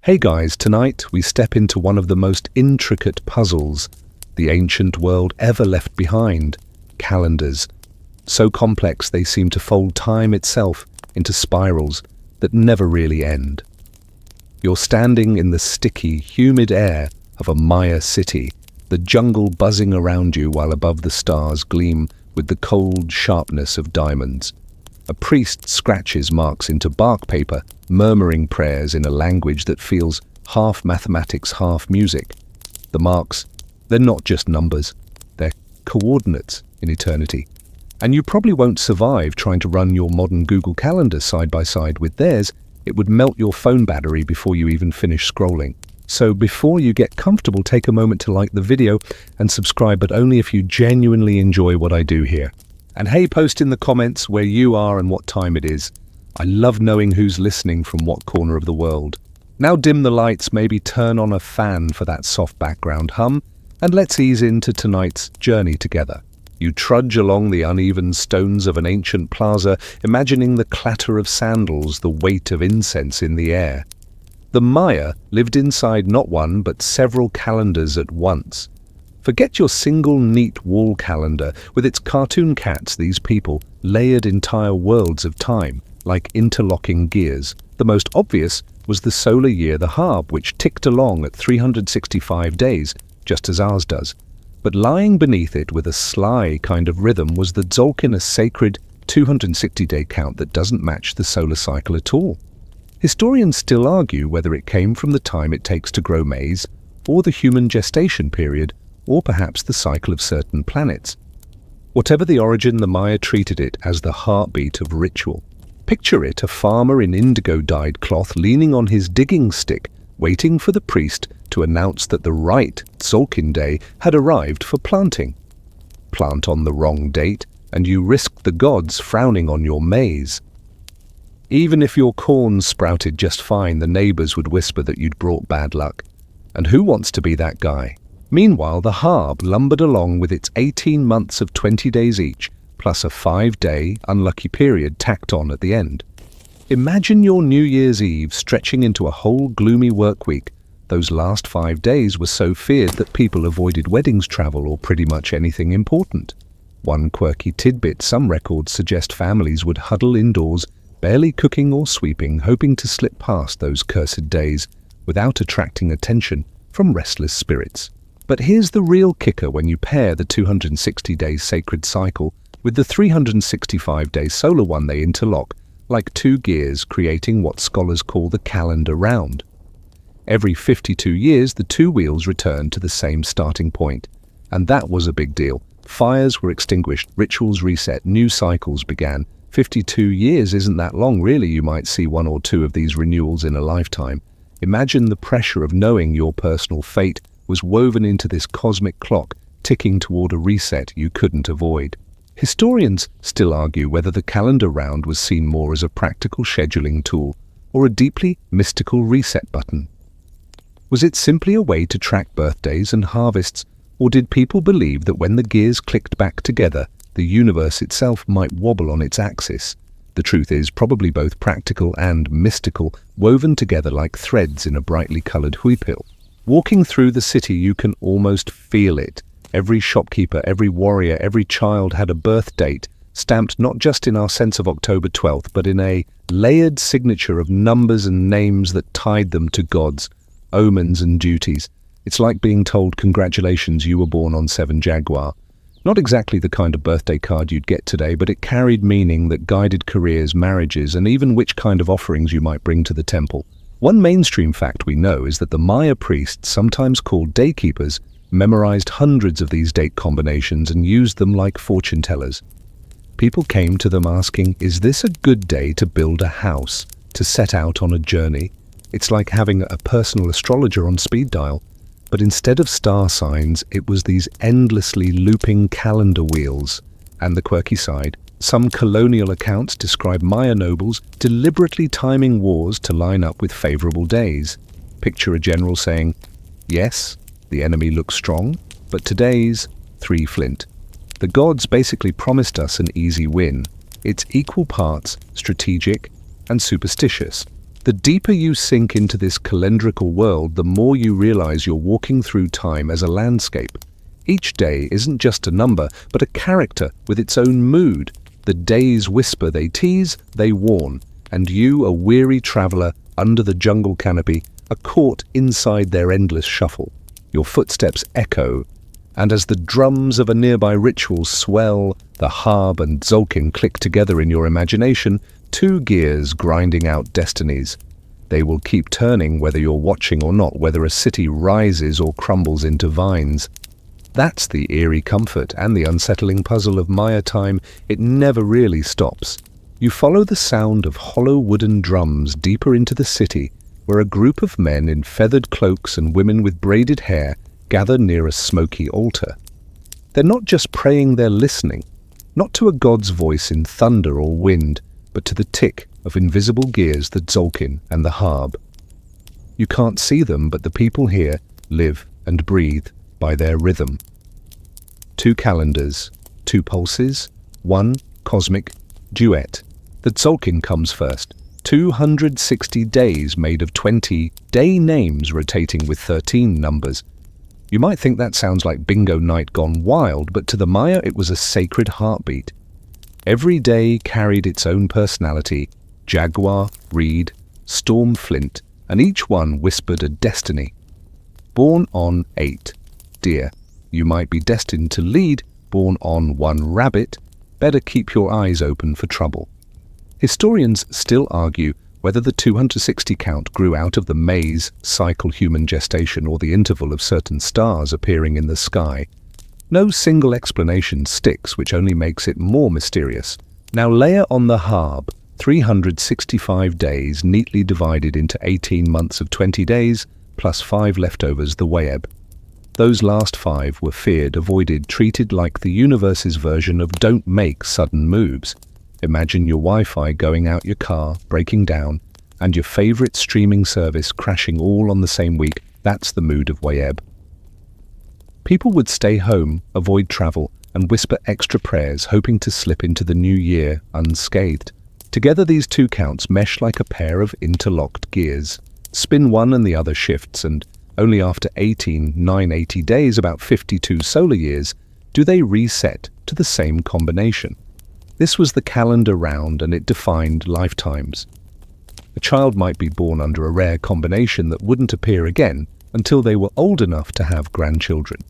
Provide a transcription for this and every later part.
Hey guys, tonight we step into one of the most intricate puzzles the ancient world ever left behind: calendars. So complex they seem to fold time itself into spirals that never really end. You're standing in the sticky, humid air of a Maya city, the jungle buzzing around you while above the stars gleam with the cold sharpness of diamonds. A priest scratches marks into bark paper, murmuring prayers in a language that feels half mathematics, half music. The marks, they're not just numbers, they're coordinates in eternity. And you probably won't survive trying to run your modern Google Calendar side by side with theirs. It would melt your phone battery before you even finish scrolling. So before you get comfortable, take a moment to like the video and subscribe, but only if you genuinely enjoy what I do here. And hey, post in the comments where you are and what time it is. I love knowing who's listening from what corner of the world. Now dim the lights, maybe turn on a fan for that soft background hum, and let's ease into tonight's journey together. You trudge along the uneven stones of an ancient plaza, imagining the clatter of sandals, the weight of incense in the air. The Maya lived inside not one but several calendars at once. Forget your single neat wall calendar with its cartoon cats. These people layered entire worlds of time like interlocking gears. The most obvious was the solar year, the Harb, which ticked along at 365 days, just as ours does. But lying beneath it with a sly kind of rhythm was the Tzolk'in, a sacred 260-day count that doesn't match the solar cycle at all. Historians still argue whether it came from the time it takes to grow maize, or the human gestation period, or perhaps the cycle of certain planets. Whatever the origin, the Maya treated it as the heartbeat of ritual. Picture it, a farmer in indigo-dyed cloth leaning on his digging stick, waiting for the priest to announce that the right Tzolk'in day had arrived for planting. Plant on the wrong date, and you risked the gods frowning on your maize. Even if your corn sprouted just fine, the neighbors would whisper that you'd brought bad luck. And who wants to be that guy? Meanwhile, the Harb lumbered along with its 18 months of 20 days each, plus a 5-day unlucky period tacked on at the end. Imagine your New Year's Eve stretching into a whole gloomy work week. Those last 5 days were so feared that people avoided weddings, travel, or pretty much anything important. One quirky tidbit: some records suggest families would huddle indoors, barely cooking or sweeping, hoping to slip past those cursed days without attracting attention from restless spirits. But here's the real kicker: when you pair the 260-day sacred cycle with the 365-day solar one, they interlock like two gears, creating what scholars call the calendar round. Every 52 years, the two wheels return to the same starting point. And that was a big deal. Fires were extinguished, rituals reset, new cycles began. 52 years isn't that long, really. You might see one or two of these renewals in a lifetime. Imagine the pressure of knowing your personal fate was woven into this cosmic clock, ticking toward a reset you couldn't avoid. Historians still argue whether the calendar round was seen more as a practical scheduling tool or a deeply mystical reset button. Was it simply a way to track birthdays and harvests, or did people believe that when the gears clicked back together, the universe itself might wobble on its axis? The truth is probably both practical and mystical, woven together like threads in a brightly colored huipil. Walking through the city, you can almost feel it. Every shopkeeper, every warrior, every child had a birth date, stamped not just in our sense of October 12th, but in a layered signature of numbers and names that tied them to gods, omens and duties. It's like being told, congratulations, you were born on 7 Jaguar. Not exactly the kind of birthday card you'd get today, but it carried meaning that guided careers, marriages, and even which kind of offerings you might bring to the temple. One mainstream fact we know is that the Maya priests, sometimes called daykeepers, memorized hundreds of these date combinations and used them like fortune tellers. People came to them asking, is this a good day to build a house, to set out on a journey? It's like having a personal astrologer on speed dial. But instead of star signs, it was these endlessly looping calendar wheels. And the quirky side: some colonial accounts describe Maya nobles deliberately timing wars to line up with favorable days. Picture a general saying, yes, the enemy looks strong, but today's 3 flint. The gods basically promised us an easy win. It's equal parts strategic and superstitious. The deeper you sink into this calendrical world, the more you realize you're walking through time as a landscape. Each day isn't just a number, but a character with its own mood. The days whisper, they tease, they warn, and you, a weary traveler under the jungle canopy, are caught inside their endless shuffle. Your footsteps echo, and as the drums of a nearby ritual swell, the harp and tzolk'in click together in your imagination, two gears grinding out destinies. They will keep turning whether you're watching or not, whether a city rises or crumbles into vines. That's the eerie comfort and the unsettling puzzle of Maya time. It never really stops. You follow the sound of hollow wooden drums deeper into the city, where a group of men in feathered cloaks and women with braided hair gather near a smoky altar. They're not just praying, they're listening, not to a god's voice in thunder or wind, but to the tick of invisible gears, the tzolk'in and the harp. You can't see them, but the people here live and breathe by their rhythm. Two calendars, two pulses, one cosmic duet. The tzolk'in comes first. 260 days made of 20 day names rotating with 13 numbers. You might think that sounds like bingo night gone wild, but to the Maya it was a sacred heartbeat. Every day carried its own personality, jaguar, reed, storm flint, and each one whispered a destiny. Born on 8, deer, you might be destined to lead. Born on 1, rabbit, better keep your eyes open for trouble. Historians still argue whether the 260 count grew out of the maze cycle human gestation or the interval of certain stars appearing in the sky. No single explanation sticks, which only makes it more mysterious. Now layer on the harp 365 days neatly divided into 18 months of 20 days, plus 5 leftovers, the Wayeb. Those last 5 were feared, avoided, treated like the universe's version of don't make sudden moves. Imagine your Wi-Fi going out your car, breaking down, and your favorite streaming service crashing all on the same week. That's the mood of Wayeb. People would stay home, avoid travel, and whisper extra prayers, hoping to slip into the new year unscathed. Together these two counts mesh like a pair of interlocked gears. Spin one and the other shifts, and only after 980 days, about 52 solar years, do they reset to the same combination. This was the calendar round, and it defined lifetimes. A child might be born under a rare combination that wouldn't appear again until they were old enough to have grandchildren.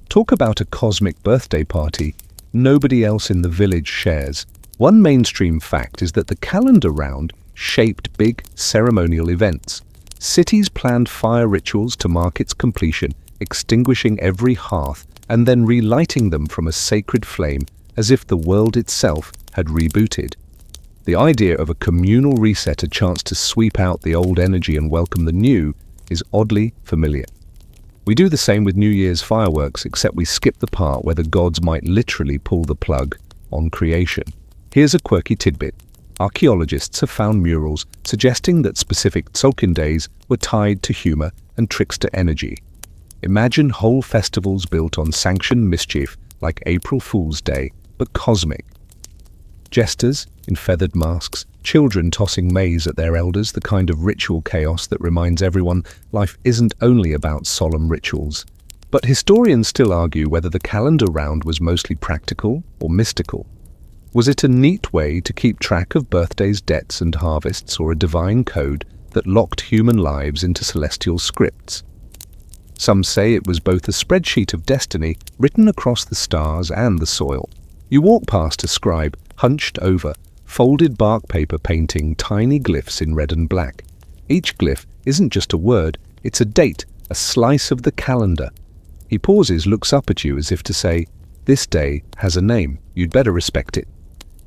Talk about a cosmic birthday party nobody else in the village shares. One mainstream fact is that the calendar round shaped big ceremonial events. Cities planned fire rituals to mark its completion, extinguishing every hearth and then relighting them from a sacred flame, as if the world itself had rebooted. The idea of a communal reset, a chance to sweep out the old energy and welcome the new, is oddly familiar. We do the same with New Year's fireworks, except we skip the part where the gods might literally pull the plug on creation. Here's a quirky tidbit. Archaeologists have found murals suggesting that specific tzolk'in days were tied to humor and trickster energy. Imagine whole festivals built on sanctioned mischief, like April Fool's Day, but cosmic. Jesters in feathered masks, children tossing maize at their elders, the kind of ritual chaos that reminds everyone life isn't only about solemn rituals. But historians still argue whether the calendar round was mostly practical or mystical. Was it a neat way to keep track of birthdays, debts, and harvests, or a divine code that locked human lives into celestial scripts? Some say it was both a spreadsheet of destiny written across the stars and the soil. You walk past a scribe, hunched over, folded bark paper painting tiny glyphs in red and black. Each glyph isn't just a word, it's a date, a slice of the calendar. He pauses, looks up at you as if to say, "This day has a name, you'd better respect it."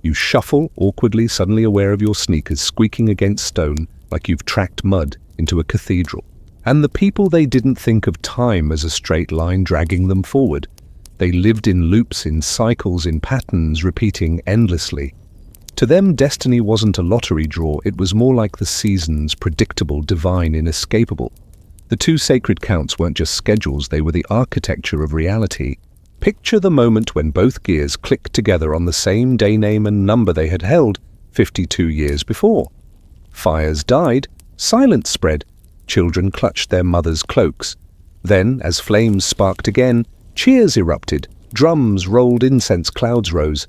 You shuffle awkwardly, suddenly aware of your sneakers squeaking against stone like you've tracked mud into a cathedral. And the people, they didn't think of time as a straight line dragging them forward. They lived in loops, in cycles, in patterns, repeating endlessly. To them, destiny wasn't a lottery draw, it was more like the seasons, predictable, divine, inescapable. The two sacred counts weren't just schedules, they were the architecture of reality. Picture the moment when both gears clicked together on the same day name and number they had held 52 years before. Fires died, silence spread, children clutched their mothers' cloaks. Then, as flames sparked again, cheers erupted, drums rolled, incense clouds rose.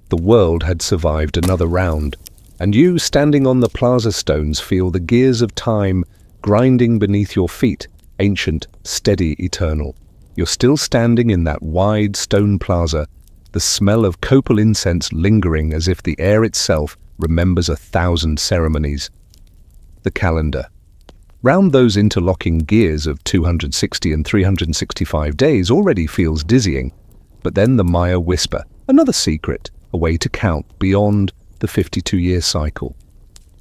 The world had survived another round, and you, standing on the plaza stones, feel the gears of time grinding beneath your feet, ancient, steady, eternal. You're still standing in that wide stone plaza, the smell of copal incense lingering as if the air itself remembers 1,000 ceremonies. The calendar. Round those interlocking gears of 260 and 365 days already feels dizzying, but then the Maya whisper, another secret, a way to count beyond the 52-year cycle.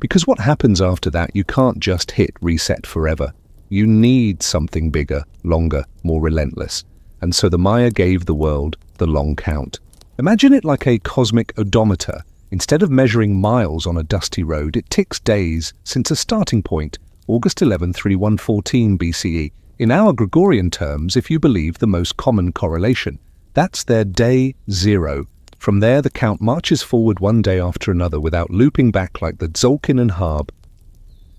Because what happens after that, you can't just hit reset forever. You need something bigger, longer, more relentless. And so the Maya gave the world the long count. Imagine it like a cosmic odometer. Instead of measuring miles on a dusty road, it ticks days since a starting point, August 11, 3114 BCE. In our Gregorian terms, if you believe the most common correlation, that's their day zero. From there, the count marches forward one day after another without looping back like the Tzolk'in and Harb.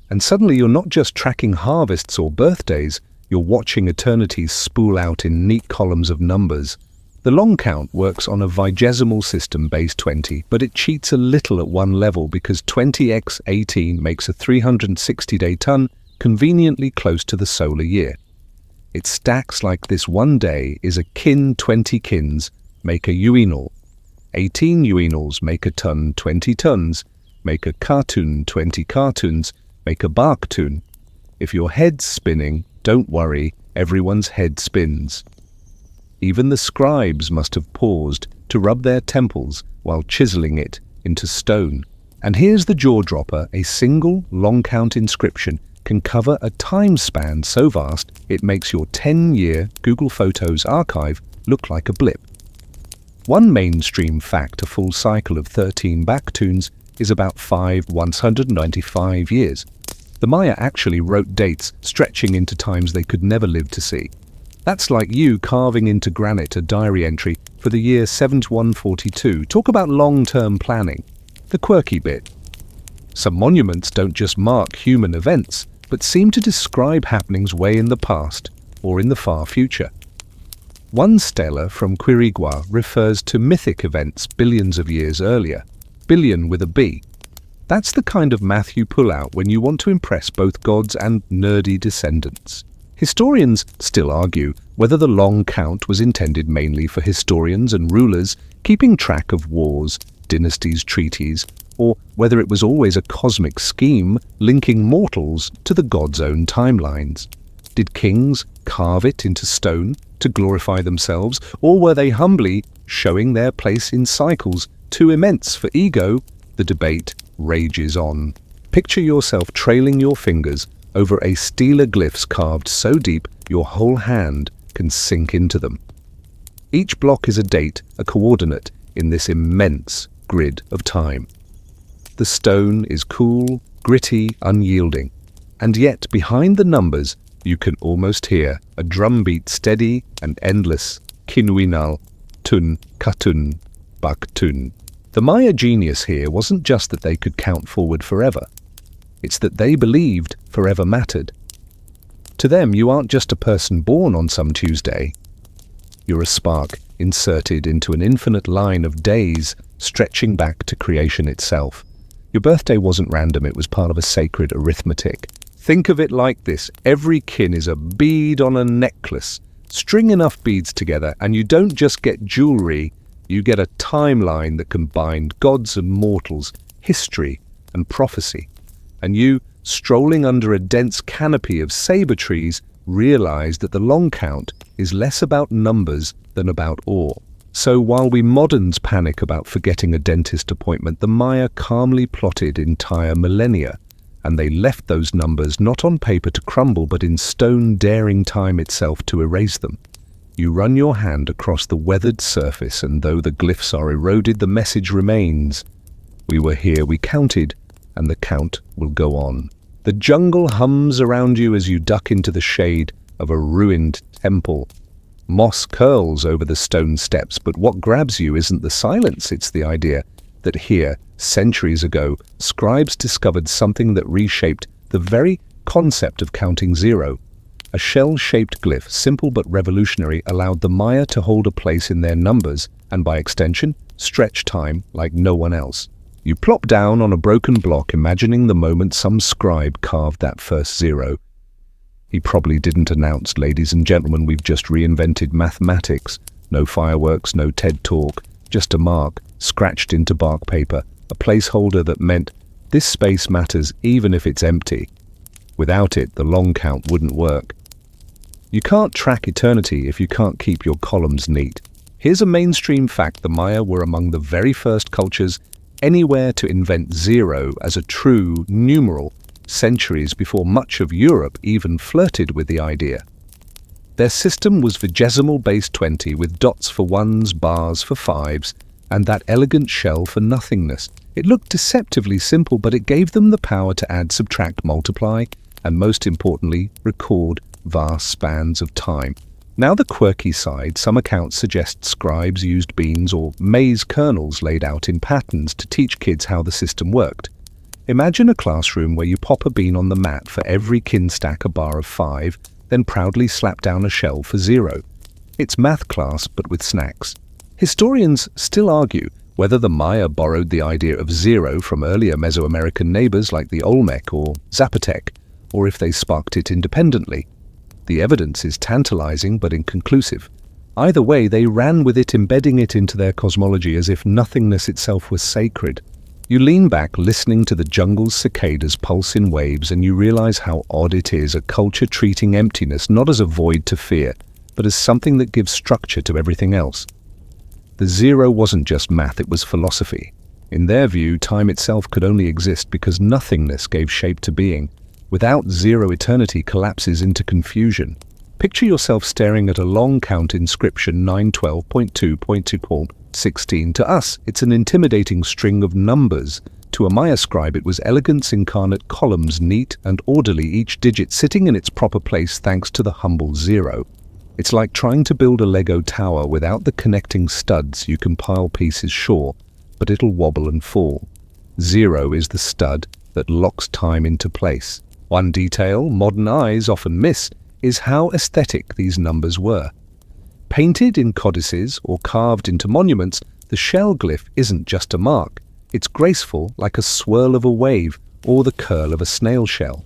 And suddenly you're not just tracking harvests or birthdays, you're watching eternities spool out in neat columns of numbers. The long count works on a vigesimal system base 20, but it cheats a little at one level because 20x 18 makes a 360-day ton conveniently close to the solar year. It stacks like this: one day is a kin, 20 kins make a uinal, 18 uinals make a ton, 20 tons make a cartoon, 20 cartoons make a barktoon. If your head's spinning, don't worry, everyone's head spins. Even the scribes must have paused to rub their temples while chiseling it into stone. And here's the jaw-dropper: a single long count inscription can cover a time span so vast it makes your 10-year Google Photos archive look like a blip. One mainstream fact: a full cycle of 13 backtoons is about 195 years. The Maya actually wrote dates stretching into times they could never live to see. That's like you carving into granite a diary entry for the year 7142. Talk about long-term planning. The quirky bit. Some monuments don't just mark human events, but seem to describe happenings way in the past or in the far future. One stela from Quirigua refers to mythic events billions of years earlier. Billion with a B. That's the kind of math you pull out when you want to impress both gods and nerdy descendants. Historians still argue whether the long count was intended mainly for historians and rulers keeping track of wars, dynasties, treaties, or whether it was always a cosmic scheme linking mortals to the gods' own timelines. Did kings carve it into stone to glorify themselves, or were they humbly showing their place in cycles too immense for ego? The debate rages on. Picture yourself trailing your fingers over a stela glyphs carved so deep your whole hand can sink into them. Each block is a date, a coordinate in this immense grid of time. The stone is cool, gritty, unyielding, and yet behind the numbers you can almost hear a drumbeat, steady and endless: kinuinal, tun, katun, baktun. The Maya genius here wasn't just that they could count forward forever. It's that they believed forever mattered. To them, you aren't just a person born on some Tuesday. You're a spark inserted into an infinite line of days stretching back to creation itself. Your birthday wasn't random, it was part of a sacred arithmetic. Think of it like this: every kin is a bead on a necklace. String enough beads together and you don't just get jewelry, you get a timeline that combined gods and mortals, history and prophecy. And you, strolling under a dense canopy of saber trees, realize that the long count is less about numbers than about awe. So while we moderns panic about forgetting a dentist appointment, the Maya calmly plotted entire millennia, and they left those numbers not on paper to crumble, but in stone, daring time itself to erase them. You run your hand across the weathered surface, and though the glyphs are eroded, the message remains. We were here, we counted, and the count will go on. The jungle hums around you as you duck into the shade of a ruined temple. Moss curls over the stone steps, but what grabs you isn't the silence, it's the idea. that here, centuries ago, scribes discovered something that reshaped the very concept of counting zero. A shell-shaped glyph, simple but revolutionary, allowed the Maya to hold a place in their numbers and, by extension, stretch time like no one else. You plop down on a broken block, imagining the moment some scribe carved that first zero. He probably didn't announce, "Ladies and gentlemen, we've just reinvented mathematics." No fireworks, no TED Talk, just a mark, scratched into bark paper, a placeholder that meant this space matters even if it's empty. Without it, the long count wouldn't work. You can't track eternity if you can't keep your columns neat. Here's a mainstream fact: the Maya were among the very first cultures anywhere to invent zero as a true numeral, centuries before much of Europe even flirted with the idea. Their system was vigesimal base 20, with dots for ones, bars for fives, and that elegant shell for nothingness. It looked deceptively simple, but it gave them the power to add, subtract, multiply, and most importantly, record vast spans of time. Now the quirky side: some accounts suggest scribes used beans or maize kernels laid out in patterns to teach kids how the system worked. Imagine a classroom where you pop a bean on the mat for every kin, stack a bar of 5, then proudly slap down a shell for 0. It's math class, but with snacks. Historians still argue whether the Maya borrowed the idea of zero from earlier Mesoamerican neighbors like the Olmec or Zapotec, or if they sparked it independently. The evidence is tantalizing but inconclusive. Either way, they ran with it, embedding it into their cosmology as if nothingness itself was sacred. You lean back, listening to the jungle's cicadas pulse in waves, and you realize how odd it is, a culture treating emptiness not as a void to fear, but as something that gives structure to everything else. The zero wasn't just math, it was philosophy. In their view, time itself could only exist because nothingness gave shape to being. Without zero, eternity collapses into confusion. Picture yourself staring at a long count inscription 912.2.2.16. To us, it's an intimidating string of numbers. To a Maya scribe, it was elegance incarnate: columns neat and orderly, each digit sitting in its proper place thanks to the humble zero. It's like trying to build a Lego tower without the connecting studs. You can pile pieces, sure, but it'll wobble and fall. Zero is the stud that locks time into place. One detail modern eyes often miss is how aesthetic these numbers were. Painted in codices or carved into monuments, the shell glyph isn't just a mark. It's graceful, like a swirl of a wave or the curl of a snail shell.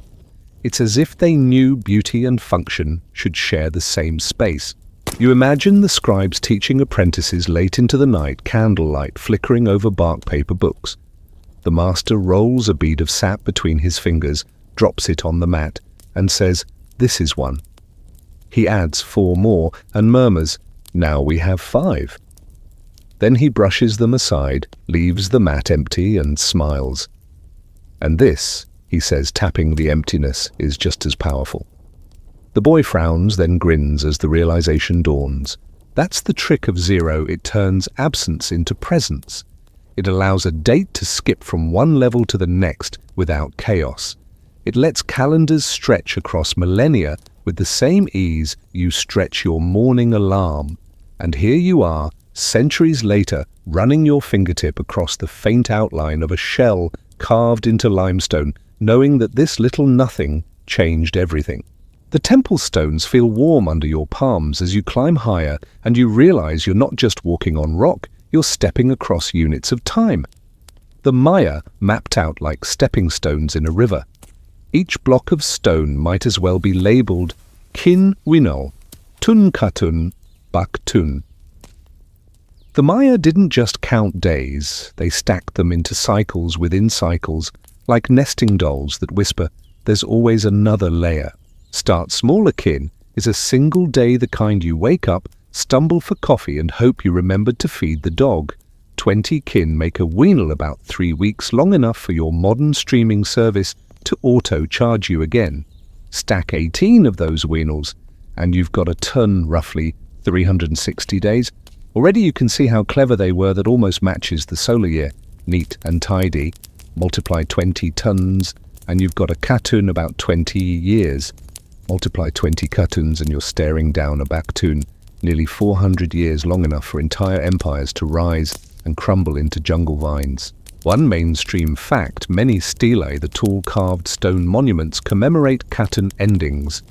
It's as if they knew beauty and function should share the same space. You imagine the scribes teaching apprentices late into the night, candlelight flickering over bark paper books. The master rolls a bead of sap between his fingers, drops it on the mat, and says, "This is one." He adds 4 more and murmurs, "Now we have 5. Then he brushes them aside, leaves the mat empty, and smiles. "And this," he says, tapping the emptiness, "is just as powerful." The boy frowns, then grins as the realization dawns. That's the trick of zero. It turns absence into presence. It allows a date to skip from one level to the next without chaos. It lets calendars stretch across millennia with the same ease you stretch your morning alarm. And here you are, centuries later, running your fingertip across the faint outline of a shell carved into limestone, knowing that this little nothing changed everything. The temple stones feel warm under your palms as you climb higher, and you realize you're not just walking on rock, you're stepping across units of time. The Maya mapped out like stepping stones in a river. Each block of stone might as well be labeled Kin Winol, Tun Katun, Bak Tun. The Maya didn't just count days, they stacked them into cycles within cycles, like nesting dolls that whisper, "There's always another layer." Start smaller kin is a single day, the kind you wake up, stumble for coffee, and hope you remembered to feed the dog. 20 kin make a weanal, about 3 weeks, long enough for your modern streaming service to auto-charge you again. Stack 18 of those weanals, and you've got a ton, roughly 360 days. Already you can see how clever they were. That almost matches the solar year. Neat and tidy. Multiply 20 tons, and you've got a katun, about 20 years. Multiply 20 katuns, and you're staring down a baktun, nearly 400 years, long enough for entire empires to rise and crumble into jungle vines. One mainstream fact, many stelae, the tall carved stone monuments, commemorate Khatun endings.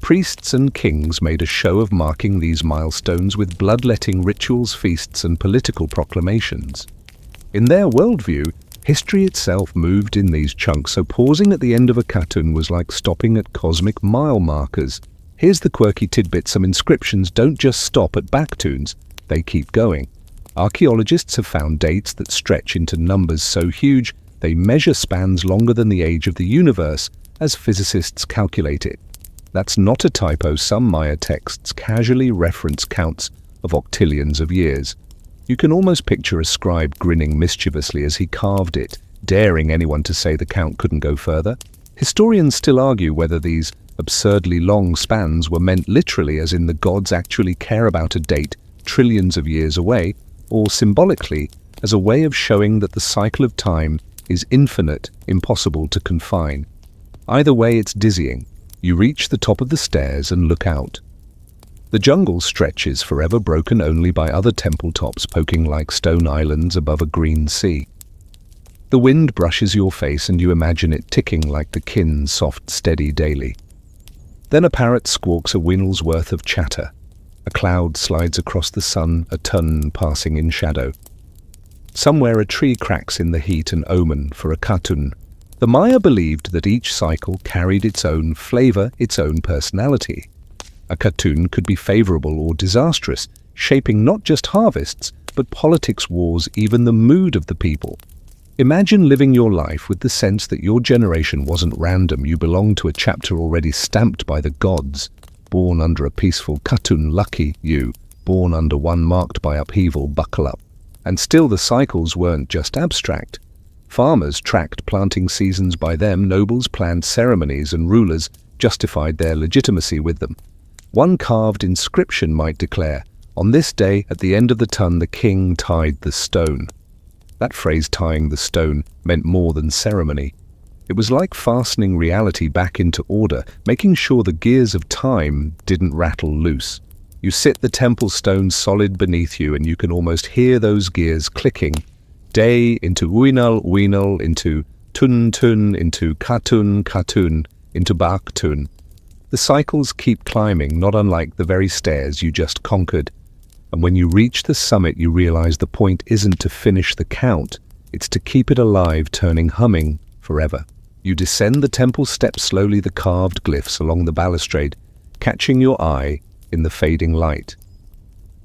Priests and kings made a show of marking these milestones with bloodletting rituals, feasts, and political proclamations. In their worldview, history itself moved in these chunks, so pausing at the end of a Khatun was like stopping at cosmic mile markers. Here's the quirky tidbit: some inscriptions don't just stop at backtoons, they keep going. Archaeologists have found dates that stretch into numbers so huge they measure spans longer than the age of the universe, as physicists calculate it. That's not a typo. Some Maya texts casually reference counts of octillions of years. You can almost picture a scribe grinning mischievously as he carved it, daring anyone to say the count couldn't go further. Historians still argue whether these absurdly long spans were meant literally, as in the gods actually care about a date trillions of years away, or symbolically, as a way of showing that the cycle of time is infinite, impossible to confine. Either way, it's dizzying. You reach the top of the stairs and look out. The jungle stretches forever, broken only by other temple tops poking like stone islands above a green sea. The wind brushes your face and you imagine it ticking like the kin's soft, steady daily. Then a parrot squawks a winnow's worth of chatter. A cloud slides across the sun, a ton passing in shadow. Somewhere a tree cracks in the heat, an omen for a Khatun. The Maya believed that each cycle carried its own flavor, its own personality. A Khatun could be favorable or disastrous, shaping not just harvests, but politics, wars, even the mood of the people. Imagine living your life with the sense that your generation wasn't random. You belonged to a chapter already stamped by the gods. Born under a peaceful Khatun, lucky you. Born under one marked by upheaval, buckle up. And still the cycles weren't just abstract. Farmers tracked planting seasons by them, nobles planned ceremonies, and rulers justified their legitimacy with them. One carved inscription might declare, "On this day, at the end of the ton, the king tied the stone." That phrase, tying the stone, meant more than ceremony. It was like fastening reality back into order, making sure the gears of time didn't rattle loose. You sit the temple stone solid beneath you, and you can almost hear those gears clicking. Day into Uinal, Uinal into Tun Tun, into Khatun, Khatun, into Baktun. The cycles keep climbing, not unlike the very stairs you just conquered. And when you reach the summit, you realize the point isn't to finish the count, it's to keep it alive, turning, humming, forever. You descend the temple steps slowly, the carved glyphs along the balustrade, catching your eye in the fading light.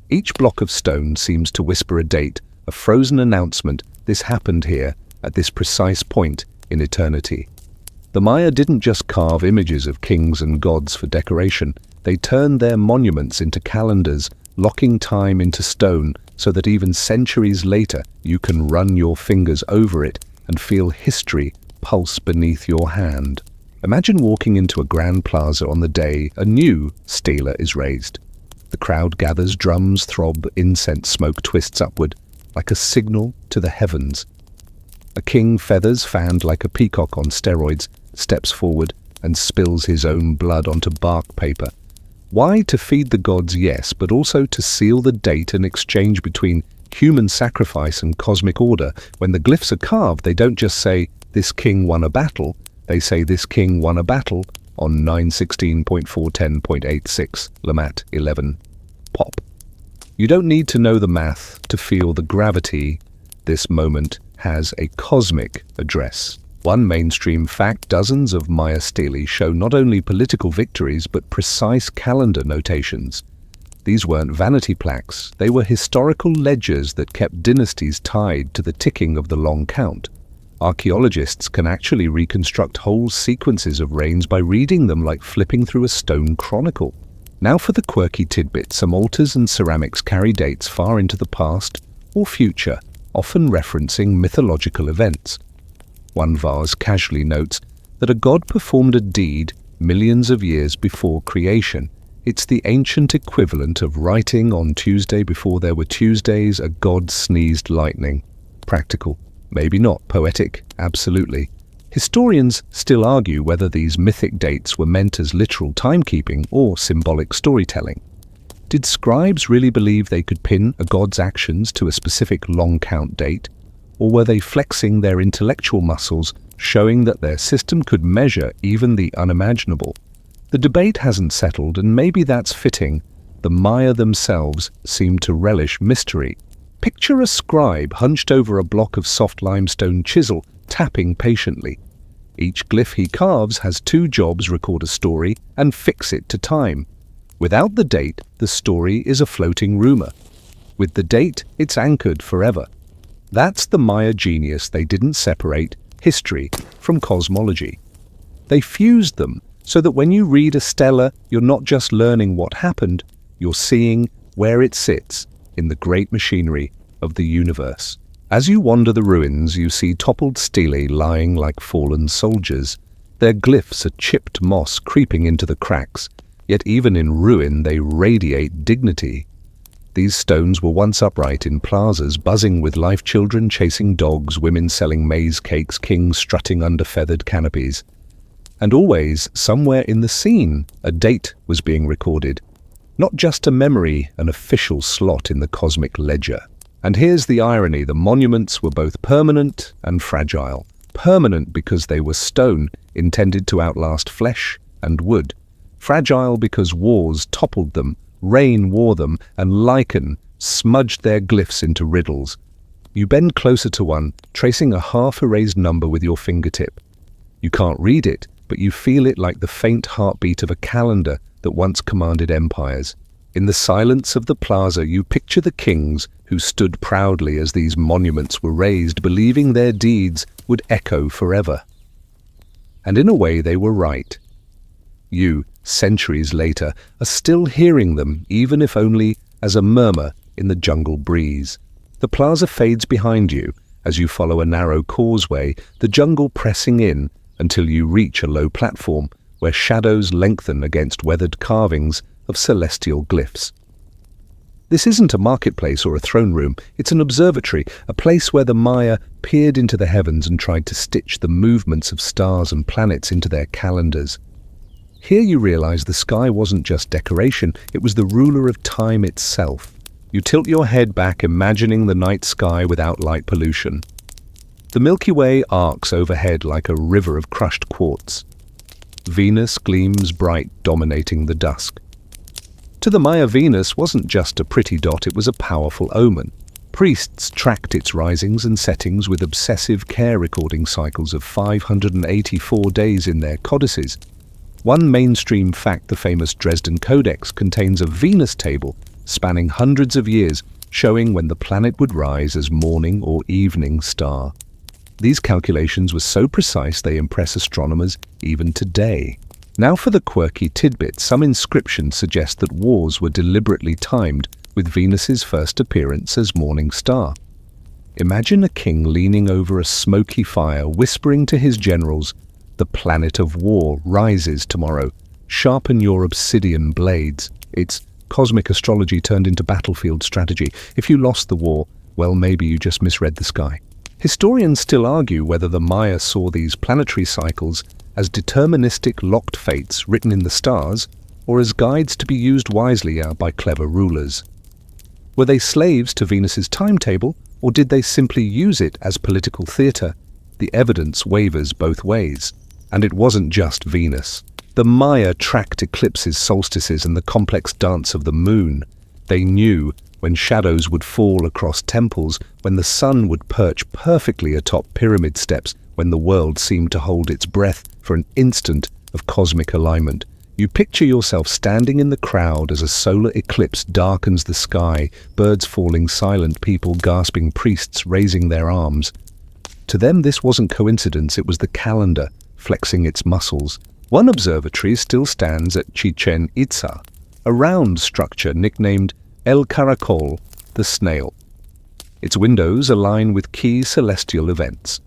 Each block of stone seems to whisper a date, a frozen announcement: this happened here, at this precise point in eternity. The Maya didn't just carve images of kings and gods for decoration, they turned their monuments into calendars, locking time into stone so that even centuries later you can run your fingers over it and feel history pulse beneath your hand. Imagine walking into a grand plaza on the day a new stela is raised. The crowd gathers, drums throb, incense smoke twists upward like a signal to the heavens. A king, feathers fanned like a peacock on steroids, steps forward and spills his own blood onto bark paper. Why? To feed the gods, yes, but also to seal the date, an exchange between human sacrifice and cosmic order. When the glyphs are carved, they don't just say, "This king won a battle," they say, "This king won a battle on 916.410.86, Lamat 11. Pop." You don't need to know the math to feel the gravity. This moment has a cosmic address. One mainstream fact: dozens of Maya stelae show not only political victories but precise calendar notations. These weren't vanity plaques, they were historical ledgers that kept dynasties tied to the ticking of the long count. Archaeologists can actually reconstruct whole sequences of reigns by reading them like flipping through a stone chronicle. Now for the quirky tidbit: some altars and ceramics carry dates far into the past or future, often referencing mythological events. One vase casually notes that a god performed a deed millions of years before creation. It's the ancient equivalent of writing on Tuesday before there were Tuesdays, a god sneezed lightning. Practical? Maybe not. Poetic? Absolutely. Historians still argue whether these mythic dates were meant as literal timekeeping or symbolic storytelling. Did scribes really believe they could pin a god's actions to a specific long count date? Or were they flexing their intellectual muscles, showing that their system could measure even the unimaginable? The debate hasn't settled, and maybe that's fitting. The Maya themselves seem to relish mystery. Picture a scribe hunched over a block of soft limestone chisel, tapping patiently. Each glyph he carves has two jobs: record a story and fix it to time. Without the date, the story is a floating rumor. With the date, it's anchored forever. That's the Maya genius. They didn't separate history from cosmology. They fused them so that when you read a stela, you're not just learning what happened, you're seeing where it sits in the great machinery of the universe. As you wander the ruins, you see toppled stelae lying like fallen soldiers. Their glyphs are chipped moss creeping into the cracks, yet even in ruin they radiate dignity. These stones were once upright in plazas, buzzing with life, children chasing dogs, women selling maize cakes, kings strutting under feathered canopies. And always, somewhere in the scene, a date was being recorded. Not just a memory, an official slot in the cosmic ledger. And here's the irony: the monuments were both permanent and fragile. Permanent because they were stone, intended to outlast flesh and wood. Fragile because wars toppled them, rain wore them, and lichen smudged their glyphs into riddles. You bend closer to one, tracing a half-erased number with your fingertip. You can't read it, but you feel it like the faint heartbeat of a calendar that once commanded empires. In the silence of the plaza, you picture the kings who stood proudly as these monuments were raised, believing their deeds would echo forever. And in a way, they were right. You, centuries later, are still hearing them, even if only as a murmur in the jungle breeze. The plaza fades behind you as you follow a narrow causeway, the jungle pressing in until you reach a low platform where shadows lengthen against weathered carvings of celestial glyphs. This isn't a marketplace or a throne room, it's an observatory, a place where the Maya peered into the heavens and tried to stitch the movements of stars and planets into their calendars. Here you realize the sky wasn't just decoration, it was the ruler of time itself. You tilt your head back, imagining the night sky without light pollution. The Milky Way arcs overhead like a river of crushed quartz. Venus gleams bright, dominating the dusk. To the Maya, Venus wasn't just a pretty dot, it was a powerful omen. Priests tracked its risings and settings with obsessive care, recording cycles of 584 days in their codices. One mainstream fact, the famous Dresden Codex, contains a Venus table spanning hundreds of years, showing when the planet would rise as morning or evening star. These calculations were so precise they impress astronomers even today. Now for the quirky tidbit. Some inscriptions suggest that wars were deliberately timed with Venus's first appearance as morning star. Imagine a king leaning over a smoky fire, whispering to his generals, "The planet of war rises tomorrow. Sharpen your obsidian blades." It's cosmic astrology turned into battlefield strategy. If you lost the war, well, maybe you just misread the sky. Historians still argue whether the Maya saw these planetary cycles as deterministic locked fates written in the stars, or as guides to be used wisely by clever rulers. Were they slaves to Venus's timetable, or did they simply use it as political theatre? The evidence wavers both ways. And it wasn't just Venus. The Maya tracked eclipses, solstices, and the complex dance of the moon. They knew when shadows would fall across temples, when the sun would perch perfectly atop pyramid steps, when the world seemed to hold its breath for an instant of cosmic alignment. You picture yourself standing in the crowd as a solar eclipse darkens the sky, birds falling silent, people gasping, priests raising their arms. To them, this wasn't coincidence, it was the calendar flexing its muscles. One observatory still stands at Chichen Itza, a round structure nicknamed El Caracol, the snail. Its windows align with key celestial events.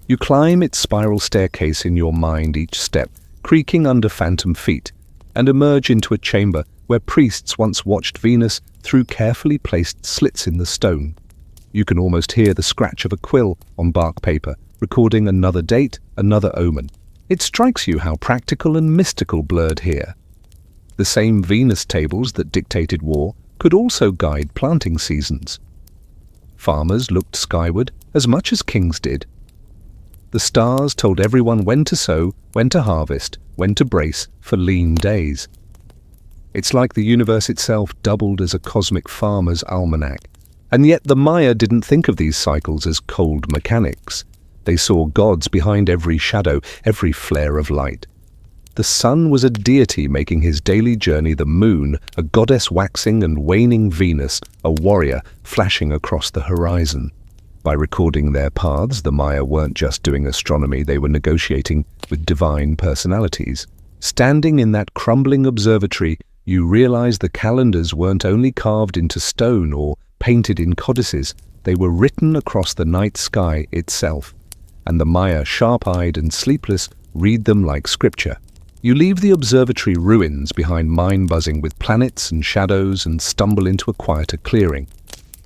You climb its spiral staircase in your mind, each step creaking under phantom feet, and emerge into a chamber where priests once watched Venus through carefully placed slits in the stone. You can almost hear the scratch of a quill on bark paper, recording another date, another omen. It strikes you how practical and mystical blurred here. The same Venus tables that dictated war could also guide planting seasons. Farmers looked skyward as much as kings did. The stars told everyone when to sow, when to harvest, when to brace for lean days. It's like the universe itself doubled as a cosmic farmer's almanac. And yet the Maya didn't think of these cycles as cold mechanics. They saw gods behind every shadow, every flare of light. The sun was a deity making his daily journey, the moon, a goddess waxing, and waning Venus, a warrior flashing across the horizon. By recording their paths, the Maya weren't just doing astronomy, they were negotiating with divine personalities. Standing in that crumbling observatory, you realize the calendars weren't only carved into stone or painted in codices, they were written across the night sky itself. And the Maya, sharp-eyed and sleepless, read them like scripture. You leave the observatory ruins behind, mind buzzing with planets and shadows, and stumble into a quieter clearing.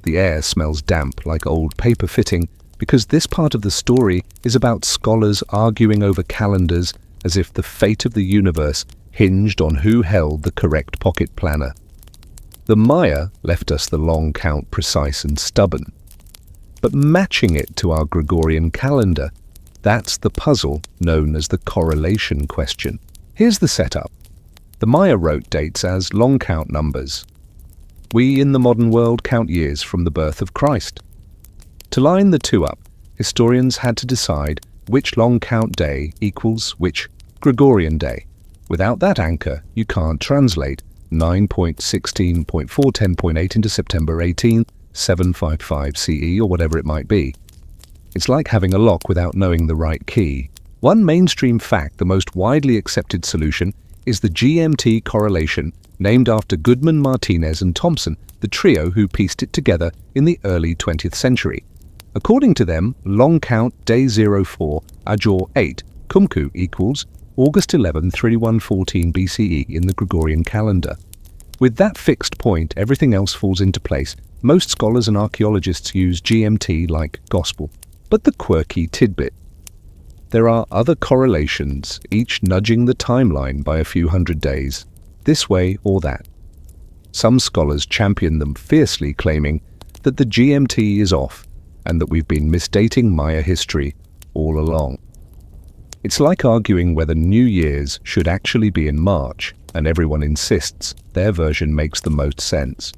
The air smells damp like old paper fitting, because this part of the story is about scholars arguing over calendars as if the fate of the universe hinged on who held the correct pocket planner. The Maya left us the long count precise and stubborn. But matching it to our Gregorian calendar, that's the puzzle known as the correlation question. Here's the setup. The Maya wrote dates as long count numbers. We in the modern world count years from the birth of Christ. To line the two up, historians had to decide which long count day equals which Gregorian day. Without that anchor, you can't translate 9.16.410.8 into September 18th, 755 CE or whatever it might be. It's like having a lock without knowing the right key. One mainstream fact, the most widely accepted solution, is the GMT correlation, named after Goodman, Martinez and Thompson, the trio who pieced it together in the early 20th century. According to them, long count day 04, Ajor 8, Kumku equals August 11, 3114 BCE in the Gregorian calendar. With that fixed point, everything else falls into place. Most scholars and archaeologists use GMT like gospel. But the quirky tidbit. There are other correlations, each nudging the timeline by a few hundred days, this way or that. Some scholars champion them fiercely, claiming that the GMT is off and that we've been misdating Maya history all along. It's like arguing whether New Year's should actually be in March, and everyone insists their version makes the most sense.